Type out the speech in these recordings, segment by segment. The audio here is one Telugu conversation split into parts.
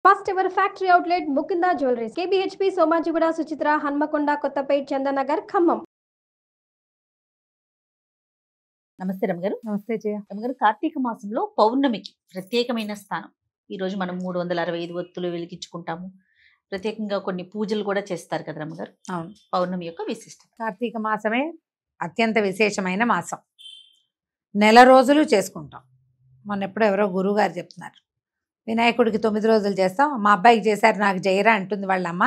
First ever factory outlet Mukinda Jewelries, KBHP, Somajiguda, Suchitra, Hanmakonda, Kottapet, Chandanagar, Khammam. నమస్తే రమగారు. నమస్తే జయ. రమగారు, కార్తీక మాసంలో పౌర్ణమికి ప్రత్యేకమైన స్థానం. ఈరోజు మనం 365 ఒత్తులు వెలిగించుకుంటాము. ప్రత్యేకంగా కొన్ని పూజలు కూడా చేస్తారు కదా రమగారు. అవును, పౌర్ణమి యొక్క విశిష్టత. కార్తీక మాసమే అత్యంత విశేషమైన మాసం. నెల రోజులు చేసుకుంటాం. మొన్న ఎప్పుడో ఎవరో గురువు గారు చెప్తున్నారు, వినాయకుడికి 9 రోజులు చేస్తాం, మా అబ్బాయికి చేశారు నాకు జయరా అంటుంది వాళ్ళమ్మ,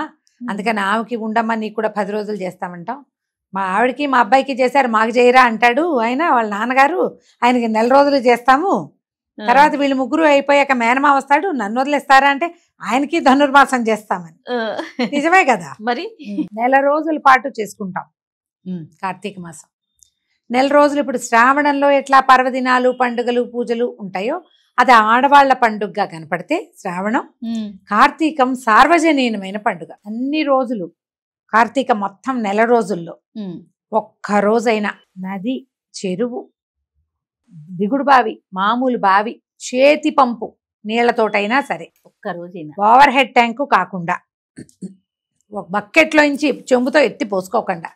అందుకని ఆమెకి ఉండమ్మా నీకు కూడా 10 రోజులు చేస్తామంటాం. మా ఆవిడకి మా అబ్బాయికి చేశారు మాకు జయరా అంటాడు ఆయన, వాళ్ళ నాన్నగారు ఆయనకి నెల రోజులు చేస్తాము, తర్వాత వీళ్ళు ముగ్గురు అయిపోయాక మేనమా వస్తాడు నన్ను వదిలేస్తారా అంటే ఆయనకి ధనుర్మాసం చేస్తామని. నిజమే కదా. మరి నెల రోజుల పాటు చేసుకుంటాం కార్తీక మాసం. నెల రోజులు ఇప్పుడు శ్రావణంలో ఎట్లా పర్వదినాలు పండుగలు పూజలు ఉంటాయో అది ఆడవాళ్ల పండుగగా కనపడితే శ్రావణం, కార్తీకం సార్వజనీనమైన పండుగ. అన్ని రోజులు కార్తీక మొత్తం నెల రోజుల్లో ఒక్క రోజైనా నది, చెరువు, దిగుడు బావి, మామూలు బావి, చేతి పంపు నీళ్లతోటైనా సరే, ఒక్క రోజైనా ఓవర్ హెడ్ ట్యాంకు కాకుండా ఒక బకెట్లోంచి చెంబుతో ఎత్తి పోసుకోకుండా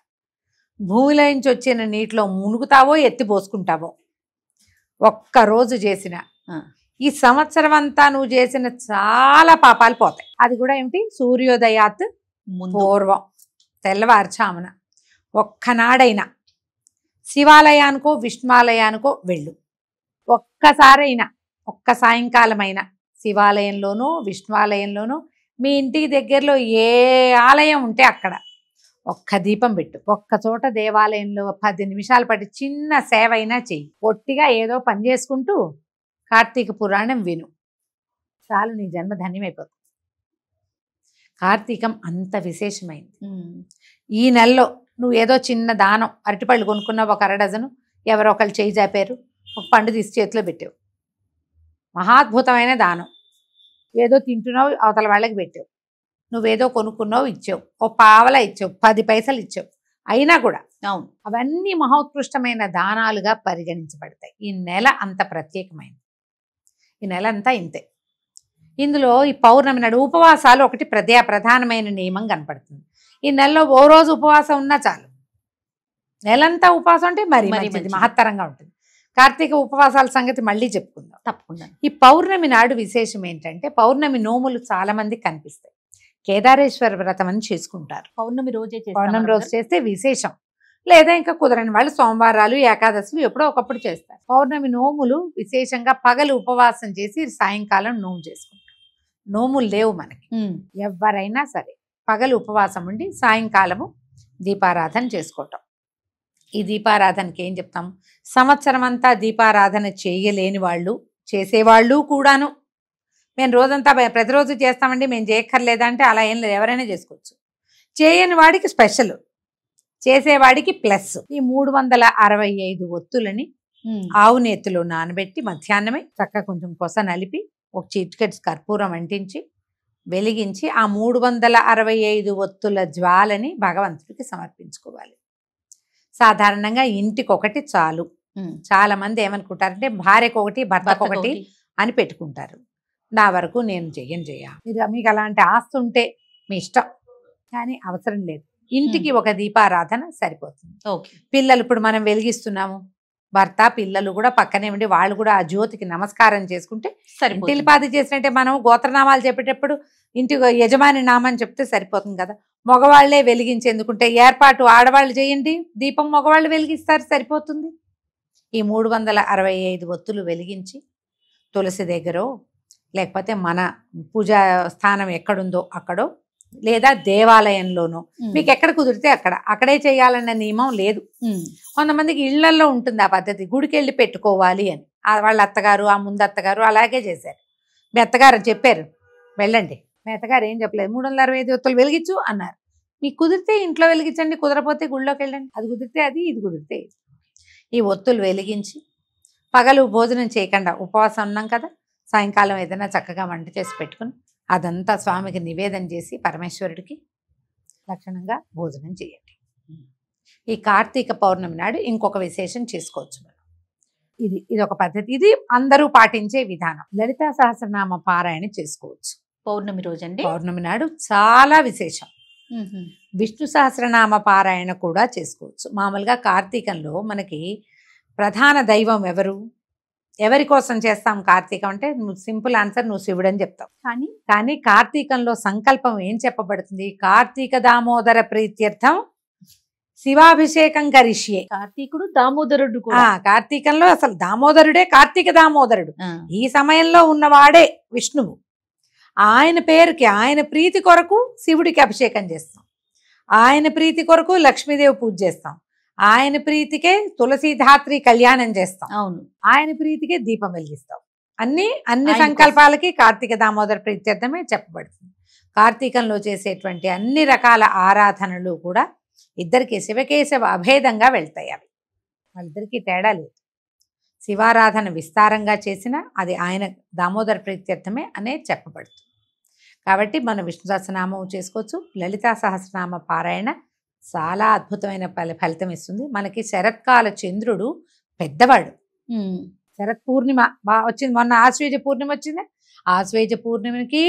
భూమిలో నుంచి వచ్చిన నీటిలో మునుగుతావో ఎత్తి పోసుకుంటావో ఒక్క రోజు చేసిన ఈ సంవత్సరం అంతా నువ్వు చేసిన చాలా పాపాలు పోతాయి. అది కూడా ఏమిటి, సూర్యోదయాత్ పూర్వం తెల్లవారుచామున ఒక్కనాడైనా శివాలయానికో విష్ణువాలయానికో వెళ్ళు. ఒక్కసారైనా ఒక్క సాయంకాలమైనా శివాలయంలోనూ విష్ణువాలయంలోనూ మీ ఇంటికి దగ్గరలో ఏ ఆలయం ఉంటే అక్కడ ఒక్క దీపం పెట్టు. ఒక్క చోట దేవాలయంలో 10 నిమిషాల పాటు చిన్న సేవ అయినా చెయ్యి. పొట్టిగా ఏదో పని చేసుకుంటూ కార్తీక పురాణం విను, చాలు నీ జన్మ ధన్యమైపోతుంది. కార్తీకం అంత విశేషమైంది. ఈ నెలలో నువ్వు ఏదో చిన్న దానం, అరటిపళ్ళు కొనుక్కున్నావు ఒక 1/2 డజను, ఎవరో ఒకళ్ళు చేయి జాపారు, ఒక పండు తీసి చేతిలో పెట్టావు, మహాద్భుతమైన దానం. ఏదో తింటున్నావు అవతల వాళ్ళకి పెట్టావు, నువ్వేదో కొనుక్కున్నావు ఇచ్చావు, ఓ పావలా ఇచ్చావు, 10 పైసలు ఇచ్చావు, అయినా కూడా అవును అవన్నీ మహోత్కృష్టమైన దానాలుగా పరిగణించబడతాయి. ఈ నెల అంత ప్రత్యేకమైనది. ఈ నెల అంతా ఇంతే. ఇందులో ఈ పౌర్ణమి నాడు ఉపవాసాలు ఒకటి ప్రధానమైన నియమం కనపడుతుంది. ఈ నెలలో ఓ రోజు ఉపవాసం ఉన్నా చాలు, నెలంతా ఉపవాసం అంటే మరి మంచిది, మహత్తరంగా ఉంటుంది. కార్తీక ఉపవాసాల సంగతి మళ్ళీ చెప్పుకుందాం తప్పకుండా. ఈ పౌర్ణమి నాడు విశేషం ఏంటంటే పౌర్ణమి నోములు చాలా మంది కనిపిస్తాయి. కేదారేశ్వర వ్రతం అని చేసుకుంటారు. పౌర్ణమి రోజే పౌర్ణమి రోజు చేస్తే విశేషం. లేదా ఇంకా కుదరని వాళ్ళు సోమవారాలు ఏకాదశులు ఎప్పుడో ఒకప్పుడు చేస్తారు. పౌర్ణమి నోములు విశేషంగా పగలు ఉపవాసం చేసి సాయంకాలం నోము చేసుకుంటారు. నోములు లేవు మనకి, ఎవరైనా సరే పగలు ఉపవాసం ఉండి సాయంకాలము దీపారాధన చేసుకోవటం. ఈ దీపారాధనకి ఏం చెప్తాము, సంవత్సరం అంతా దీపారాధన చేయలేని వాళ్ళు, చేసేవాళ్ళు కూడాను, మేము రోజంతా ప్రతిరోజు చేస్తామండి మేము చేయక్కర్లేదా అంటే అలా ఏం లేదు, ఎవరైనా చేసుకోవచ్చు. చేయని వాడికి స్పెషల్, చేసేవాడికి ప్లస్. ఈ 365 ఒత్తులని ఆవు నేతిలో నానబెట్టి మధ్యాహ్నమే చక్కగా కొంచెం కొస నలిపి ఒక చిటికెట్ కర్పూరం అంటించి వెలిగించి ఆ 365 ఒత్తుల జ్వాలని భగవంతుడికి సమర్పించుకోవాలి. సాధారణంగా ఇంటికి ఒకటి చాలు. చాలా మంది ఏమనుకుంటారంటే భార్యకు ఒకటి భర్తకు ఒకటి అని పెట్టుకుంటారు. నా వరకు నేను చెయ్య మీకు అలాంటి ఆస్తి ఉంటే మీ ఇష్టం, కానీ అవసరం లేదు. ఇంటికి ఒక దీపారాధన సరిపోతుంది. పిల్లలు ఇప్పుడు మనం వెలిగిస్తున్నాము, భర్త పిల్లలు కూడా పక్కనే ఉండి వాళ్ళు కూడా ఆ జ్యోతికి నమస్కారం చేసుకుంటే సరిపోతుంది. ఇంటిల్పాది చేసినట్టే మనం గోత్రనామాలు చెప్పేటప్పుడు ఇంటి యజమాని నామని చెప్తే సరిపోతుంది కదా. మగవాళ్లే వెలిగించేందుకుంటే ఏర్పాటు ఆడవాళ్ళు చేయండి, దీపం మగవాళ్ళు వెలిగిస్తారు, సరిపోతుంది. ఈ 365 ఒత్తులు వెలిగించి తులసి దగ్గర లేకపోతే మన పూజా స్థానం ఎక్కడుందో అక్కడో లేదా దేవాలయంలోనో మీకు ఎక్కడ కుదిరితే అక్కడే చేయాలన్న నియమం లేదు. కొంతమందికి ఇళ్లల్లో ఉంటుంది ఆ పద్ధతి, గుడికి వెళ్ళి పెట్టుకోవాలి అని. వాళ్ళ అత్తగారు ఆ ముందు అత్తగారు అలాగే చేశారు. మీ అత్తగారు చెప్పారు వెళ్ళండి, మీ అత్తగారు ఏం చెప్పలేదు, 365 ఒత్తులు వెలిగించు అన్నారు. మీకు కుదిరితే ఇంట్లో వెలిగించండి, కుదరపోతే గుళ్ళోకి వెళ్ళండి. అది కుదిరితే అది, ఇది కుదిరితే ఇది. ఈ ఒత్తులు వెలిగించి పగలు భోజనం చేయకుండా ఉపవాసం ఉన్నాం కదా, సాయంకాలం ఏదైనా చక్కగా వంట చేసి పెట్టుకుని అదంతా స్వామికి నివేదన చేసి పరమేశ్వరుడికి లక్షణంగా భోజనం చేయండి. ఈ కార్తీక పౌర్ణమి నాడు ఇంకొక విశేషం చేసుకోవచ్చు మనం. ఇది ఒక పద్ధతి, ఇది అందరూ పాటించే విధానం. లలితా సహస్రనామ పారాయణ చేసుకోవచ్చు. పౌర్ణమి రోజండి. పౌర్ణమి నాడు చాలా విశేషం. విష్ణు సహస్రనామ పారాయణ కూడా చేసుకోవచ్చు. మామూలుగా కార్తీకంలో మనకి ప్రధాన దైవం ఎవరి కోసం చేస్తాం కార్తీకం అంటే నువ్వు సింపుల్ ఆన్సర్, నువ్వు శివుడు అని చెప్తావు. కానీ కార్తీకంలో సంకల్పం ఏం చెప్పబడుతుంది? కార్తీక దామోదర ప్రీత్యర్థం శివాభిషేకం కరిష్యే. కార్తీకుడు దామోదరుడు కూడా. కార్తీకంలో అసలు దామోదరుడే కార్తీక దామోదరుడు. ఈ సమయంలో ఉన్నవాడే విష్ణువు. ఆయన పేరుకి, ఆయన ప్రీతి కొరకు శివుడికి అభిషేకం చేస్తాం. ఆయన ప్రీతి కొరకు లక్ష్మీదేవి పూజ చేస్తాం. ఆయన ప్రీతికే తులసీధాత్రి కళ్యాణం చేస్తాం. అవును. ఆయన ప్రీతికే దీపం వెలిగిస్తాం. అన్ని సంకల్పాలకి కార్తీక దామోదర ప్రీత్యర్థమే చెప్పబడుతుంది. కార్తీకంలో చేసేటువంటి అన్ని రకాల ఆరాధనలు కూడా ఇద్దరికి శివకేశవ అభేదంగా వెళ్తాయి. అవి వాళ్ళిద్దరికీ తేడా లేదు. శివారాధన విస్తారంగా చేసినా అది ఆయన దామోదర ప్రీత్యర్థమే అనేది చెప్పబడుతుంది. కాబట్టి మనం విష్ణు సహస్రనామం చేసుకోవచ్చు. లలితా సహస్రనామ పారాయణ చాలా అద్భుతమైన ఫలితం ఇస్తుంది. మనకి శరత్కాల చంద్రుడు పెద్దవాడు. శరత్ పూర్ణిమ వచ్చింది, మొన్న ఆశ్వేజ పూర్ణిమ వచ్చింది. ఆశ్వేజ పూర్ణిమకి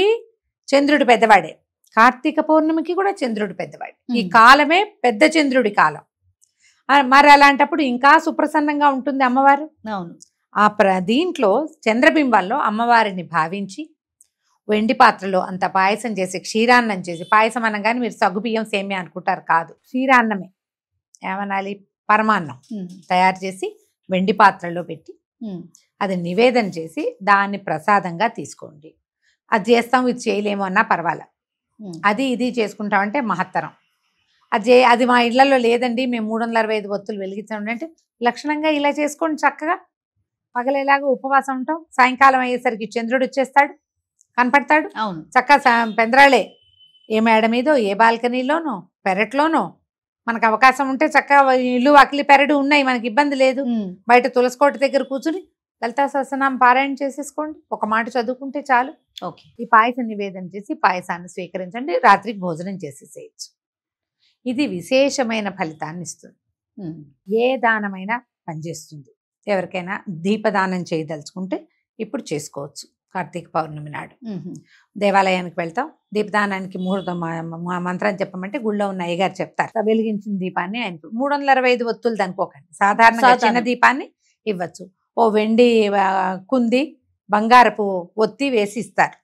చంద్రుడు పెద్దవాడే. కార్తీక పౌర్ణమికి కూడా చంద్రుడు పెద్దవాడు. ఈ కాలమే పెద్ద చంద్రుడి కాలం. మరి అలాంటప్పుడు ఇంకా సుప్రసన్నంగా ఉంటుంది అమ్మవారు. అవును. దీంట్లో చంద్రబింబాల్లో అమ్మవారిని భావించి వెండి పాత్రలో అంత పాయసం చేసి, క్షీరాన్నం చేసి, పాయసం అనగానే మీరు సగ్గుబియ్యం సేమ్యా అనుకుంటారు, కాదు, క్షీరాన్నమే, ఏమనాలి, పరమాన్నం తయారు చేసి వెండి పాత్రలో పెట్టి అది నివేదన చేసి దాన్ని ప్రసాదంగా తీసుకోండి. అది చేస్తాం, ఇది చేయలేము అన్నా పర్వాలే, అది ఇది చేసుకుంటామంటే మహత్తరం. అది మా ఇళ్లలో లేదండి, మేము 365 ఒత్తులు వెలిగించాం అంటే లక్షణంగా ఇలా చేసుకోండి. చక్కగా పగలేలాగా ఉపవాసం ఉంటాం. సాయంకాలం అయ్యేసరికి చంద్రుడు వచ్చేస్తాడు, కనపడతాడు. అవును. చక్కగా పెందరాళే, ఏ మేడ మీదో, ఏ బాల్కనీలోనో, పెరట్లోనో మనకు అవకాశం ఉంటే చక్కగా ఇల్లు అకిలి పెరడు ఉన్నాయి, మనకి ఇబ్బంది లేదు. బయట తులసికోట దగ్గర కూర్చుని లలితా సహస్రనామం పారాయణ చేసేసుకోండి. ఒక మాట చదువుకుంటే చాలు. ఓకే. ఈ పాయసం నివేదన చేసి పాయసాన్ని స్వీకరించండి. రాత్రికి భోజనం చేసేసేయచ్చు. ఇది విశేషమైన ఫలితాన్ని ఇస్తుంది. ఏ దానమైనా పనిచేస్తుంది. ఎవరికైనా దీపదానం చేయదలుచుకుంటే ఇప్పుడు చేసుకోవచ్చు. కార్తీక పౌర్ణమి నాడు దేవాలయానికి వెళ్తాం. దీపదానానికి ముహూర్తం మంత్రం చెప్పమంటే గుళ్ళో ఉన్న అయ్యగారు చెప్తారు. వెలిగించిన దీపాన్ని ఆయన 365 ఒత్తులు అనుకోకండి, సాధారణంగా చిన్న దీపాన్ని ఇవ్వచ్చు. ఓ వెండి కుంది, బంగారపు ఒత్తి వేసి ఇస్తారు.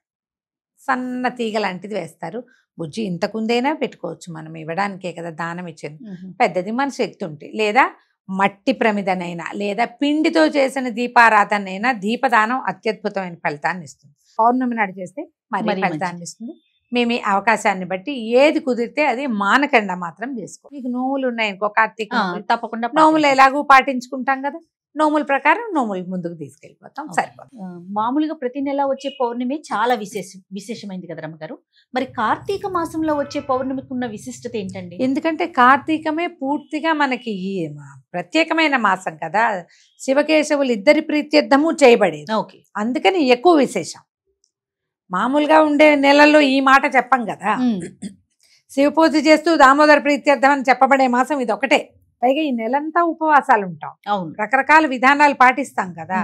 సన్న తీగ లాంటిది వేస్తారు. బుజ్జి ఇంత కుందైనా పెట్టుకోవచ్చు, మనం ఇవ్వడానికే కదా దానం ఇచ్చింది. పెద్దది మన శక్తి ఉంటే, లేదా మట్టి ప్రమిదనైనా, లేదా పిండితో చేసిన దీపారాధనైనా దీపదానం అత్యద్భుతమైన ఫలితాన్ని ఇస్తుంది. పౌర్ణమి నాడు చేస్తే మరి ఫలితాన్ని ఇస్తుంది. మేము ఈ అవకాశాన్ని బట్టి ఏది కుదిరితే అది మానకండా మాత్రం చేసుకో. మీకు నోములు ఉన్నాయి అనుకో, కార్తీక తప్పకుండా నోములు ఎలాగూ పాటించుకుంటాం కదా, నోముల ప్రకారం నోములు ముందుకు తీసుకెళ్ళిపోతాం, సరిపోతుంది. మామూలుగా ప్రతి నెల వచ్చే పౌర్ణమి చాలా విశేషమైంది కదా రమ్మగారు. మరి కార్తీక మాసంలో వచ్చే పౌర్ణమికి ఉన్న విశిష్టత ఏంటండి? ఎందుకంటే కార్తీకమే పూర్తిగా మనకి ప్రత్యేకమైన మాసం కదా, శివకేశవులు ఇద్దరి ప్రీత్యర్థము చేయబడేది. ఓకే. అందుకని ఎక్కువ విశేషం. మామూలుగా ఉండే నెలల్లో ఈ మాట చెప్పం కదా. శివ పూజ చేస్తూ దామోదర ప్రీత్యర్థం అని చెప్పబడే మాసం ఇది ఒకటే. పైగా ఈ నెలంతా ఉపవాసాలు ఉంటాం. అవును. రకరకాల విధానాలు పాటిస్తాం కదా.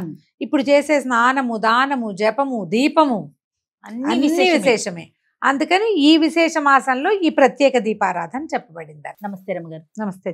ఇప్పుడు చేసే స్నానము, దానము, జపము, దీపము అన్ని విశేషమే. అందుకని ఈ విశేష మాసంలో ఈ ప్రత్యేక దీపారాధన చెప్పబడింది. నమస్తే రమ్మగారు. నమస్తే.